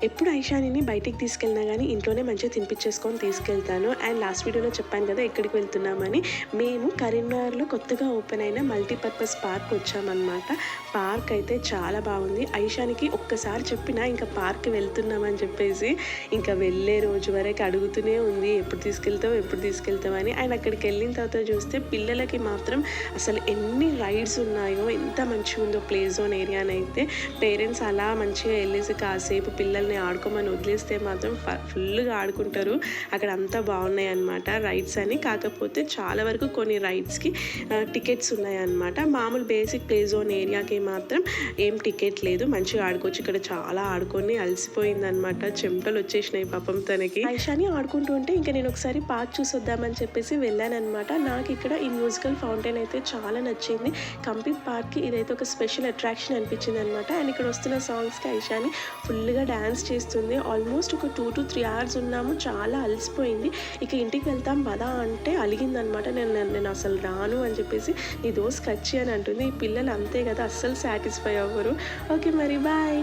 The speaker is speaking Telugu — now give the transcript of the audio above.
ఎప్పుడు ఐషానిని బయటికి తీసుకెళ్ళినా కానీ ఇంట్లోనే మంచిగా తినిపించేసుకొని తీసుకెళ్తాను. అండ్ లాస్ట్ వీడియోలో చెప్పాను కదా ఎక్కడికి వెళ్తున్నామని. మేము కరీంనగర్లో కొత్తగా ఓపెన్ అయిన మల్టీపర్పస్ పార్క్ వచ్చామన్నమాట. పార్క్ అయితే చాలా బాగుంది. ఐషానికి ఒక్కసారి చెప్పినా ఇంకా పార్క్ వెళ్తున్నామని చెప్పేసి ఇంకా వెళ్ళే రోజు వరకు అడుగుతూనే ఉంది, ఎప్పుడు తీసుకెళ్తావు ఎప్పుడు తీసుకెళ్తావు అని. అండ్ అక్కడికి వెళ్ళిన తర్వాత చూస్తే పిల్లలకి మాత్రం అసలు ఎన్ని రైడ్స్ ఉన్నాయో, ఎంత మంచిగా ఉందో ప్లే జోన్ ఏరియానైతే. పేరెంట్స్ అలా మంచిగా వెళ్ళేసి కాసేపు పిల్లల్ని ఆడుకోమని వదిలేస్తే మాత్రం ఫుల్గా ఆడుకుంటారు. అక్కడ అంతా బాగున్నాయి అన్నమాట రైడ్స్ అని. కాకపోతే చాలా వరకు కొన్ని రైడ్స్కి టికెట్స్ ఉన్నాయన్నమాట. మామూలు బేసిక్ ప్లే జోన్ ఏరియాకి మాత్రం ఏం టికెట్ లేదు, మంచిగా ఆడుకోవచ్చు. ఇక్కడ చాలా ఆడుకొని అలసిపోయిందనమాట, చెమటలు వచ్చేసినాయి పాపం తనకి. ఐషాని ఆడుకుంటూ ఉంటే ఇంకా నేను ఒకసారి పార్క్ చూసొద్దామని చెప్పేసి వెళ్ళానమాట. నాకు ఇక్కడ ఈ మ్యూజికల్ ఫౌంటైన్ అయితే చాలా నచ్చింది. కంప్లీట్ పార్క్కి ఇదైతే ఒక స్పెషల్ అట్రాక్షన్ అనిపించింది అనమాట. అండ్ ఇక్కడ వస్తున్న సాంగ్స్కి ఐషాని ఫుల్గా డ్యాన్స్ చేస్తుంది. ఆల్మోస్ట్ ఒక 2 to 3 hours ఉన్నాము, చాలా అలసిపోయింది. ఇక ఇంటికి వెళ్తాం పదా అంటే అలిగిందనమాట. నేను అసలు రాను అని చెప్పేసి నీ దోస్ కచ్చి అని అంటుంది. ఈ పిల్లలు అంతే కదా, అస్సలు సాటిస్ఫై అవ్వరు. ఓకే మరి బాయ్.